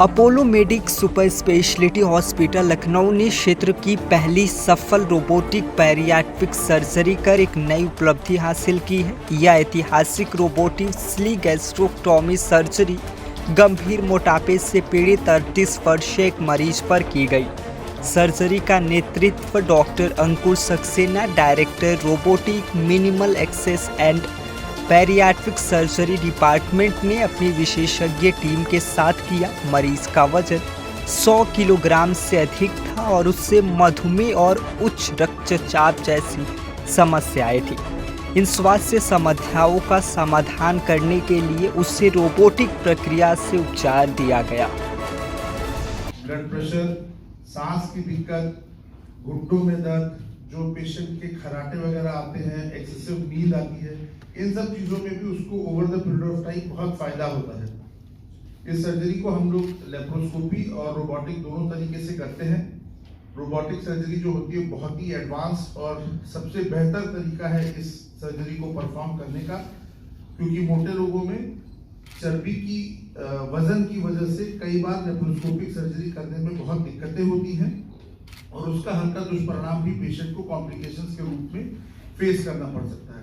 Apollo medics super speciality hospital Lucknow ने क्षेत्र की पहली सफल रोबोटिक पैरियाट्रिक सर्जरी कर एक नई उपलब्धि हासिल की है। यह ऐतिहासिक रोबोटिक स्ली गैस्ट्रोक्टोमी सर्जरी गंभीर मोटापे से पीड़ित 38 वर्षीय एक मरीज पर की गई। सर्जरी का नेतृत्व doctor Ankur Saxena, director robotic minimal access and bariatric surgery department ने अपनी विशेषज्ञ टीम के साथ किया। मरीज का वजन 100 किलोग्राम से अधिक था और उससे मधुमेह और उच्च रक्तचाप जैसी समस्याएं थी। इन स्वास्थ्य समस्याओं का समाधान करने के लिए उसे रोबोटिक प्रक्रिया से उपचार दिया गया। ब्लड प्रेशर, सांस की दिक्कत, घुटनों में दर्द, जो पेशेंट के खराटे वगैरह आते हैं, एक्सेसिव नींद आती है, इन सब चीज़ों में भी उसको over the period of time बहुत फायदा होता है। इस सर्जरी को हम लोग लेप्रोस्कोपी और रोबोटिक दोनों तरीके से करते हैं। रोबोटिक सर्जरी जो होती है बहुत ही एडवांस और सबसे बेहतर तरीका है इस सर्जरी को परफॉर्म करने का, क्योंकि मोटे लोगों में चर्बी की वजन की वजह से कई बार लेप्रोस्कोपिक सर्जरी करने में बहुत दिक्कतें होती हैं और उसका हल्का दुष्परिणाम भी पेशेंट को कॉम्प्लिकेशंस के रूप में फेस करना पड़ सकता है,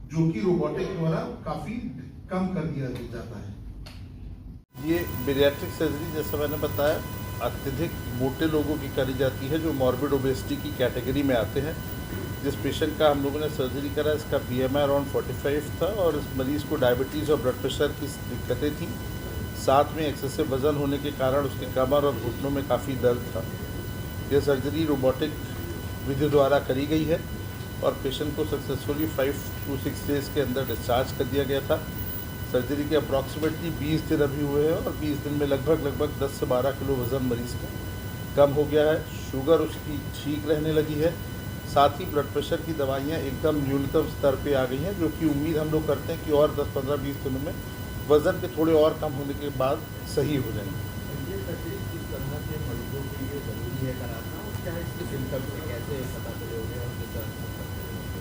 जो कि रोबोटिक द्वारा काफी कम कर दिया जाता है। ये बैरिएट्रिक सर्जरी जैसा मैंने बताया अत्यधिक मोटे लोगों की करी जाती है जो मॉर्बिड ओबेसिटी की कैटेगरी में आते हैं। जिस पेशेंट का हम लोगों ने सर्जरी करा इसका BMI अराउंड 45 था और इस मरीज़ को डायबिटीज़ और ब्लड प्रेशर की दिक्कतें थी। साथ में एक्सेसिव वज़न होने के कारण उसके कमर और घुटनों में काफ़ी दर्द था। यह सर्जरी रोबोटिक विधि द्वारा करी गई है और पेशेंट को सक्सेसफुली 5 to 6 डेज़ के अंदर डिस्चार्ज कर दिया गया था। सर्जरी के अप्रॉक्सीमेटली 20 दिन अभी हुए हैं और 20 दिन में लगभग 10 से 12 किलो वज़न मरीज़ का कम हो गया है। शुगर उसकी ठीक रहने लगी है। साथ ही ब्लड प्रेशर की दवाइयाँ एकदम न्यूनतम स्तर पे आ गई हैं, जो कि उम्मीद हम लोग करते हैं कि और 10, 15, 20 दिनों में वज़न के थोड़े और कम होने के बाद सही हो जाएंगे। ये सर्जरी किस तरह के मरीजों के लिए ज़रूरी है कराना और क्या इसके सिम्टम्स कैसे पता चलेंगे और किस तरह से पता चलेंगे?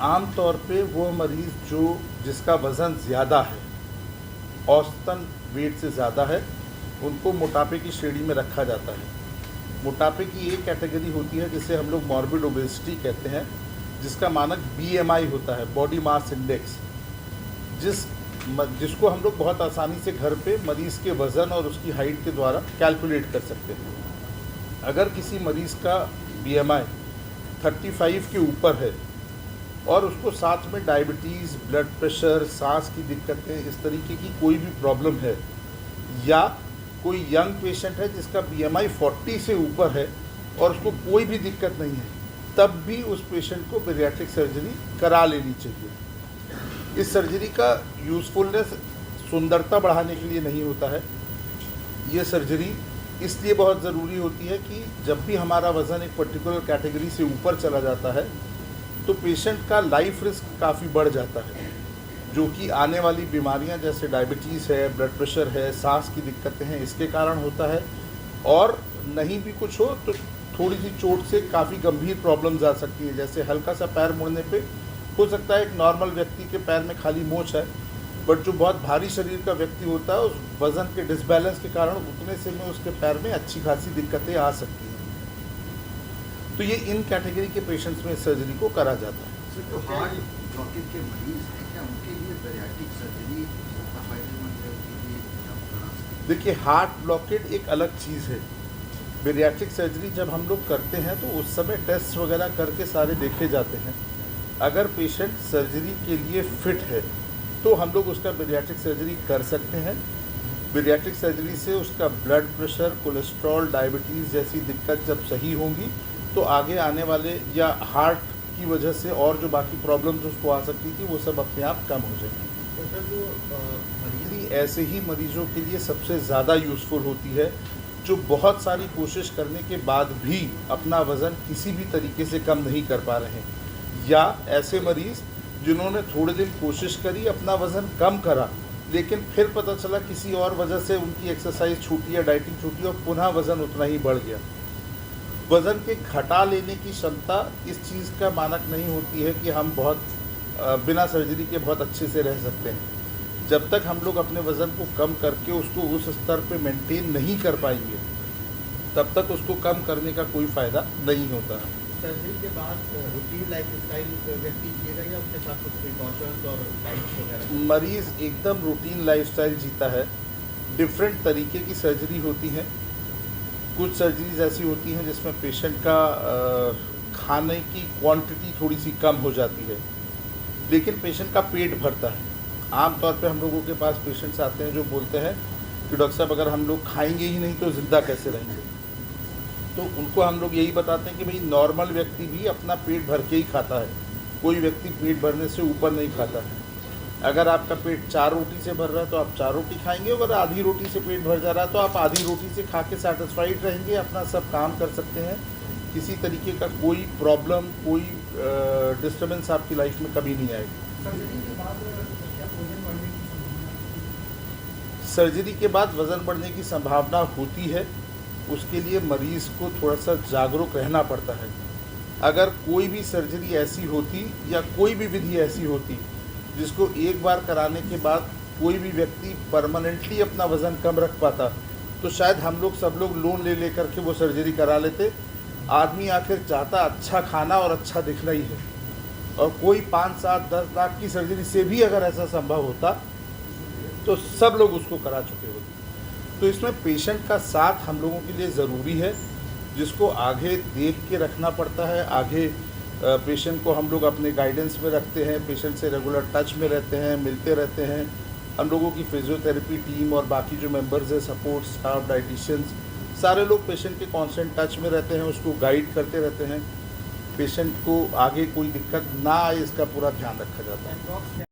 आम तौर पे वो मरीज़ जिसका वज़न ज़्यादा है, औसतन वेट से ज़्यादा है, उनको मोटापे की श्रेणी में रखा जाता है। मोटापे की एक कैटेगरी होती है जिसे हम लोग मॉर्बिड ओबेसिटी कहते हैं, जिसका मानक BMI होता है, बॉडी मास इंडेक्स, जिसको हम लोग बहुत आसानी से घर पे मरीज़ के वज़न और उसकी हाइट के द्वारा कैलकुलेट कर सकते हैं। अगर किसी मरीज़ का BMI 35 के ऊपर है और उसको साथ में डायबिटीज़, ब्लड प्रेशर, सांस की दिक्कतें, इस तरीके की कोई भी प्रॉब्लम है, या कोई यंग पेशेंट है जिसका BMI 40 से ऊपर है और उसको कोई भी दिक्कत नहीं है, तब भी उस पेशेंट को बैरिएट्रिक सर्जरी करा लेनी चाहिए। इस सर्जरी का यूज़फुलनेस सुंदरता बढ़ाने के लिए नहीं होता है। ये सर्जरी इसलिए बहुत ज़रूरी होती है कि जब भी हमारा वज़न एक पर्टिकुलर कैटेगरी से ऊपर चला जाता है तो पेशेंट का लाइफ रिस्क काफ़ी बढ़ जाता है, जो कि आने वाली बीमारियां जैसे डायबिटीज़ है, ब्लड प्रेशर है, सांस की दिक्कतें हैं, इसके कारण होता है। और नहीं भी कुछ हो तो थोड़ी सी चोट से काफ़ी गंभीर प्रॉब्लम्स आ सकती है, जैसे हल्का सा पैर मुड़ने पे हो सकता है एक नॉर्मल व्यक्ति के पैर में खाली मोच है, बट जो बहुत भारी शरीर का व्यक्ति होता है उस वज़न के डिसबैलेंस के कारण उतने से में उसके पैर में अच्छी खासी दिक्कतें आ सकती हैं। तो ये इन कैटेगरी के पेशेंट्स में सर्जरी को करा जाता है। तो हार्ट ब्लॉकेज के मरीज हैं क्या, उनके लिए बैरिएट्रिक सर्जरी ज़्यादा फायदेमंद है? उनके लिए क्या करा सकते हैं? देखिए, हार्ट ब्लॉकेड एक अलग चीज़ है। बैरिएट्रिक सर्जरी जब हम लोग करते हैं तो उस समय टेस्ट वगैरह करके सारे देखे जाते हैं। अगर पेशेंट सर्जरी के लिए फिट है तो हम लोग उसका बैरिएट्रिक सर्जरी कर सकते हैं। बैरिएट्रिक सर्जरी से उसका ब्लड प्रेशर, कोलेस्ट्रॉल, डायबिटीज़ जैसी दिक्कत जब सही होंगी तो आगे आने वाले या हार्ट की वजह से और जो बाकी प्रॉब्लम्स उसको आ सकती थी वो सब अपने आप कम हो जाएंगी। तो सर जो मरीज ऐसे ही मरीजों के लिए सबसे ज़्यादा यूज़फुल होती है जो बहुत सारी कोशिश करने के बाद भी अपना वज़न किसी भी तरीके से कम नहीं कर पा रहे हैं, या ऐसे मरीज़ जिन्होंने थोड़े दिन कोशिश करी, अपना वज़न कम करा, लेकिन फिर पता चला किसी और वजह से उनकी एक्सरसाइज छूटी या डाइटिंग छूटी और पुनः वज़न उतना ही बढ़ गया। वज़न के घटा लेने की क्षमता इस चीज़ का मानक नहीं होती है कि हम बहुत बिना सर्जरी के बहुत अच्छे से रह सकते हैं। जब तक हम लोग अपने वज़न को कम करके उसको उस स्तर पे मेंटेन नहीं कर पाएंगे तब तक उसको कम करने का कोई फ़ायदा नहीं होता है। सर्जरी के बाद रूटीन लाइफ स्टाइल व्यक्ति जिएगा या उसके साथ कुछ प्रिकॉशंस और डाइट्स वगैरह? मरीज़ एकदम रूटीन लाइफस्टाइल जीता है। डिफरेंट तरीके की सर्जरी होती हैं। कुछ सर्जरीज ऐसी होती हैं जिसमें पेशेंट का खाने की क्वांटिटी थोड़ी सी कम हो जाती है, लेकिन पेशेंट का पेट भरता है। आमतौर पे हम लोगों के पास पेशेंट्स आते हैं जो बोलते हैं कि डॉक्टर साहब अगर हम लोग खाएंगे ही नहीं तो ज़िंदा कैसे रहेंगे। तो उनको हम लोग यही बताते हैं कि भाई नॉर्मल व्यक्ति भी अपना पेट भर के ही खाता है, कोई व्यक्ति पेट भरने से ऊपर नहीं खाता है। अगर आपका पेट 4 रोटी से भर रहा है तो आप 4 रोटी खाएंगे, अगर आधी रोटी से पेट भर जा रहा है तो आप आधी रोटी से खा के सेटिस्फाइड रहेंगे, अपना सब काम कर सकते हैं। किसी तरीके का कोई प्रॉब्लम, कोई डिस्टर्बेंस आपकी लाइफ में कभी नहीं आएगी। सर्जरी के बाद वज़न बढ़ने की संभावना होती है, उसके लिए मरीज़ को थोड़ा सा जागरूक रहना पड़ता है। अगर कोई भी सर्जरी ऐसी होती या कोई भी विधि ऐसी होती जिसको एक बार कराने के बाद कोई भी व्यक्ति परमानेंटली अपना वज़न कम रख पाता, तो शायद हम लोग सब लोग लोन ले लेकर के वो सर्जरी करा लेते। आदमी आखिर चाहता अच्छा खाना और अच्छा दिखना ही है, और कोई 5, 7, 10 लाख की सर्जरी से भी अगर ऐसा संभव होता तो सब लोग उसको करा चुके होते। तो इसमें पेशेंट का साथ हम लोगों के लिए ज़रूरी है, जिसको आगे देख के रखना पड़ता है। आगे पेशेंट को हम लोग अपने गाइडेंस में रखते हैं, पेशेंट से रेगुलर टच में रहते हैं, मिलते रहते हैं। हम लोगों की फिजियोथेरेपी टीम और बाकी जो मेंबर्स हैं, सपोर्ट स्टाफ, डाइटिशियंस, सारे लोग पेशेंट के कांस्टेंट टच में रहते हैं, उसको गाइड करते रहते हैं। पेशेंट को आगे कोई दिक्कत ना आए इसका पूरा ध्यान रखा जाता है।